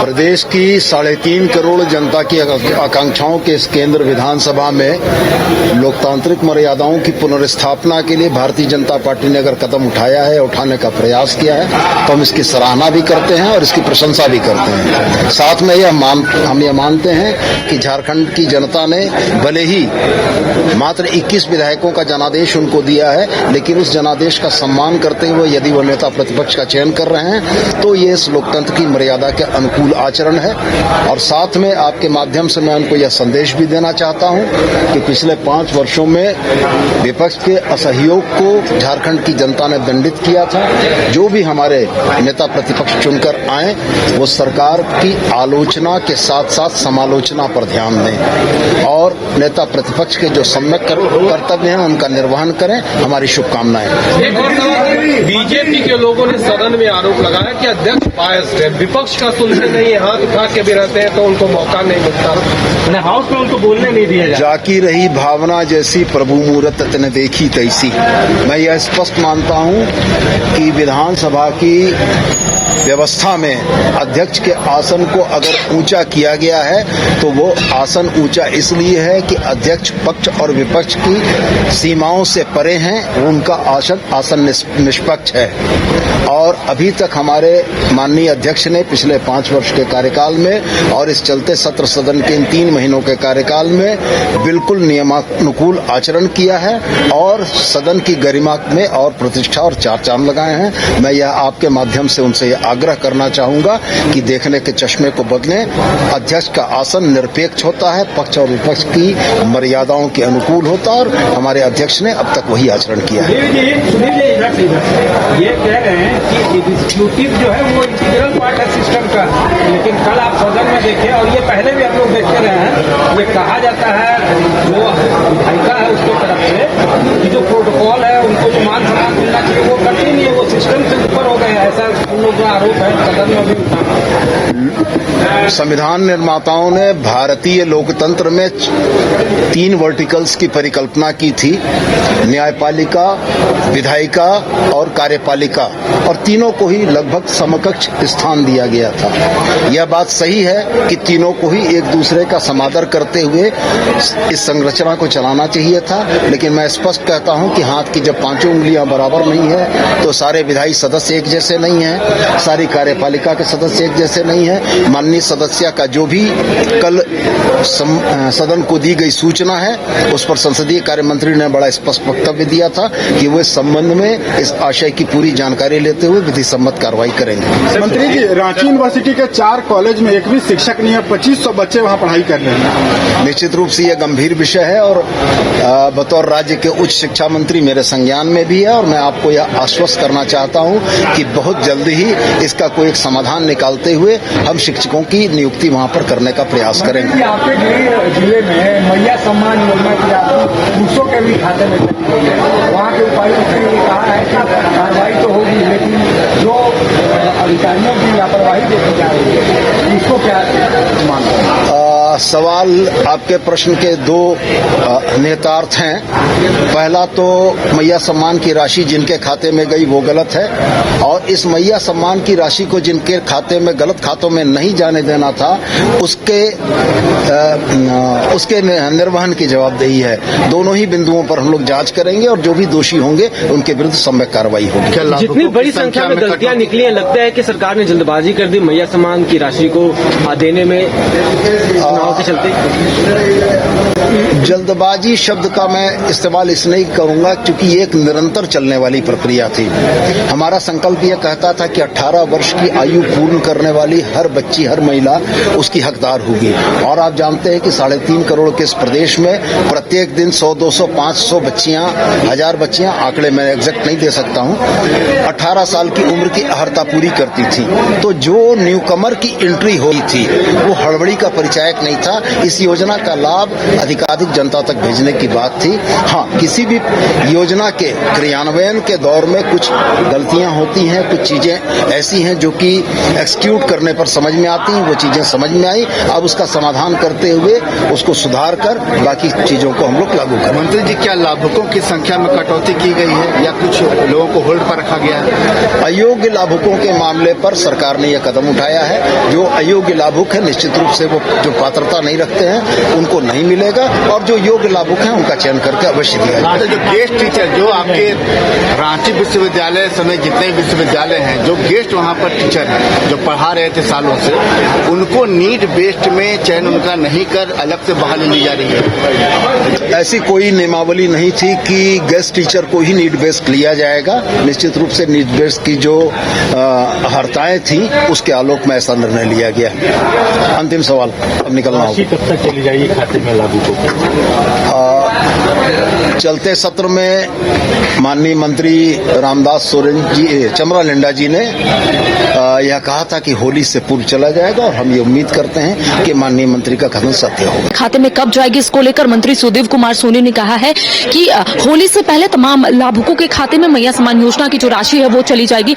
प्रदेश की 3.5 करोड़ जनता की आकांक्षाओं के इस केंद्र विधानसभा में लोकतांत्रिक मर्यादाओं की पुनर्स्थापना के लिए भारतीय जनता पार्टी ने अगर कदम उठाया है, उठाने का प्रयास किया है, तो हम इसकी सराहना भी करते हैं और इसकी प्रशंसा भी करते हैं। साथ में हम ये मानते हैं कि झारखंड की जनता ने भले ही मात्र 21 विधायकों का जनादेश उनको दिया है, लेकिन उस जनादेश का सम्मान करते हुए यदि वो नेता प्रतिपक्ष का चयन कर रहे हैं तो ये इस लोकतंत्र की मर्यादा के अनुकूल आचरण है। और साथ में आपके माध्यम से मैं उनको यह संदेश भी देना चाहता हूं कि पिछले 5 वर्षों में विपक्ष के असहयोग को झारखंड की जनता ने दंडित किया था। जो भी हमारे नेता प्रतिपक्ष चुनकर आए वो सरकार की आलोचना के साथ साथ समालोचना पर ध्यान दें और नेता प्रतिपक्ष के जो सम्यक कर्तव्य हैं उनका निर्वहन करें। हमारी शुभकामनाएं। बीजेपी के लोगों ने सदन में आरोप लगाया कि अध्यक्ष बायस्ड है, विपक्ष का सुनते नहीं, हाथ उठा के भी रहते हैं तो उनको मौका नहीं मिलता, हाउस में उनको बोलने नहीं दिया जाता। जाकी रही भावना जैसी प्रभु मूरत तने देखी तैसी। मैं यह स्पष्ट मानता हूं कि विधानसभा की व्यवस्था में अध्यक्ष के आसन को अगर ऊंचा किया गया है तो वो आसन ऊंचा इसलिए है कि अध्यक्ष पक्ष और विपक्ष की सीमाओं से परे हैं, उनका आसन निष्पक्ष है। और अभी तक हमारे माननीय अध्यक्ष ने पिछले 5 वर्ष के कार्यकाल में और इस चलते सत्र सदन के इन 3 महीनों के कार्यकाल में बिल्कुल नियमानुकूल आचरण किया है और सदन की गरिमा में और प्रतिष्ठा और 4 चांद लगाए हैं। मैं यह आपके माध्यम से उनसे यह आग्रह करना चाहूंगा कि देखने के चश्मे को बदलें। अध्यक्ष का आसन निरपेक्ष होता है, पक्ष और विपक्ष की मर्यादाओं के अनुकूल होता है और हमारे अध्यक्ष ने अब तक वही आचरण किया है। ये कह रहे हैं कि एग्जीक्यूटिव जो है वो इंटीग्रल पार्ट है सिस्टम का, लेकिन कल आप सदन में देखे और ये पहले भी आप लोग देखते रहे हैं, ये कहा जाता है जो विधायिका है उसके तरफ से कि जो प्रोटोकॉल है उनको जो मान सम्मान मिलना चाहिए वो करते नहीं है, वो सिस्टम से ऊपर हो गए हैं, ऐसा उन लोगों का आरोप है सदन में भी। संविधान निर्माताओं ने भारतीय लोकतंत्र में 3 वर्टिकल्स की परिकल्पना की थी, न्यायपालिका, विधायिका और कार्यपालिका, और तीनों को ही लगभग समकक्ष स्थान दिया गया था। यह बात सही है कि तीनों को ही एक दूसरे का समादर करते हुए इस संरचना को चलाना चाहिए था, लेकिन मैं स्पष्ट कहता हूं कि हाथ की जब 5 उंगलियां बराबर नहीं है तो सारे विधायी सदस्य एक जैसे नहीं हैं, सारी कार्यपालिका के सदस्य एक जैसे नहीं हैं। माननीय सदस्य का जो भी कल सदन को दी गई सूचना है उस पर संसदीय कार्य मंत्री ने बड़ा स्पष्ट वक्तव्य दिया था कि वो इस संबंध में इस आशय की पूरी जानकारी लेते हुए विधि सम्मत कार्रवाई करेंगे। मंत्री जी, रांची यूनिवर्सिटी के 4 कॉलेज में एक भी शिक्षक नहीं है, 2500 बच्चे वहां पढ़ाई कर रहे हैं। निश्चित रूप से यह गंभीर विषय है और बतौर राज्य के उच्च शिक्षा मंत्री मेरे संज्ञान में भी है और मैं आपको यह आश्वस्त करना चाहता हूं कि बहुत जल्दी ही इसका कोई एक समाधान निकालते हुए हम शिक्षकों की नियुक्ति वहां पर करने का प्रयास करेंगे। आपके जिले में मैया सम्मान योजना की पुरुषों के भी खाते में चली गई है, वहाँ के उपायुक्त ने कहा है कि कार्रवाई तो होगी, लेकिन जो अधिकारियों की लापरवाही देखी जा रही है उसको क्या मानते हैं? सवाल आपके प्रश्न के 2 नेतार्थ हैं। पहला तो मैया सम्मान की राशि जिनके खाते में गई वो गलत है और इस मैया सम्मान की राशि को जिनके खाते में गलत खातों में नहीं जाने देना था उसके निर्वहन की जवाबदेही है। दोनों ही बिंदुओं पर हम लोग जांच करेंगे और जो भी दोषी होंगे उनके विरुद्ध सम्यक कार्रवाई होगी। जितनी बड़ी संख्या में गलतियां निकली हैं, लगता है कि सरकार ने जल्दबाजी कर दी मैया सम्मान की राशि को देने में चुनाव के चलते। जल्दबाजी शब्द का मैं इस्तेमाल इसलिए करूंगा क्योंकि ये एक निरंतर चलने वाली प्रक्रिया थी। हमारा संकल्प यह कहता था कि 18 वर्ष की आयु पूर्ण करने वाली हर बच्ची, हर महिला उसकी हकदार होगी और आप जानते हैं कि 3.5 करोड़ के इस प्रदेश में प्रत्येक दिन 100, 200, 500 बच्चियां, 1000 बच्चियां, आंकड़े मैं एग्जैक्ट नहीं दे सकता हूं, 18 साल की उम्र की अहर्ता पूरी करती थी। तो जो न्यूकमर की एंट्री हुई थी वो हड़बड़ी का परिचायक नहीं था। इस योजना का लाभ अधिकाधिक जनता तक भेजने की बात थी। हाँ, किसी भी योजना के क्रियान्वयन के दौर में कुछ गलतियां होती हैं, हैं, कुछ चीजें ऐसी हैं जो कि एक्सक्यूट करने पर समझ में आती हैं, वो चीजें समझ में आई। अब उसका समाधान करते हुए उसको सुधार कर बाकी चीजों को हम लोग लागू करें। मंत्री जी, क्या लाभुकों की संख्या में कटौती की गई है या कुछ लोगों को होल्ड पर रखा गया है? अयोग्य लाभुकों के मामले पर सरकार ने यह कदम उठाया है। जो अयोग्य लाभुक है निश्चित रूप से वो जो पात्रता नहीं रखते हैं उनको नहीं मिलेगा, और जो योग्य लाभुक हैं उनका चयन करके अवश्य दिया जाएगा। जो गेस्ट टीचर जो आपके रांची विश्वविद्यालय समेत जितने विश्वविद्यालय हैं, जो गेस्ट वहाँ पर टीचर हैं जो पढ़ा रहे थे सालों से, उनको नीड बेस्ड में चयन उनका नहीं कर अलग से बहाली ली जा रही है। ऐसी कोई नियमावली नहीं थी कि गेस्ट टीचर को ही नीड बेस्ड लिया जाएगा। निश्चित रूप से नीड बेस्ड की जो हर्ताएं थी उसके आलोक में ऐसा निर्णय लिया गया। अंतिम सवाल अब निकलना होगा। कब तक चली जाएगी खाते में लाभुकों को? चलते सत्र में माननीय मंत्री रामदास सोरेन जी, चमरा लिंडा जी ने यह कहा था कि होली से पूर्व चला जाएगा, और हम ये उम्मीद करते हैं कि माननीय मंत्री का कथन सत्य होगा। खाते में कब जाएगी इसको लेकर मंत्री सुदेव कुमार सोनी ने कहा है कि होली से पहले तमाम लाभुकों के खाते में मैया सम्मान योजना की जो राशि है वो चली जाएगी।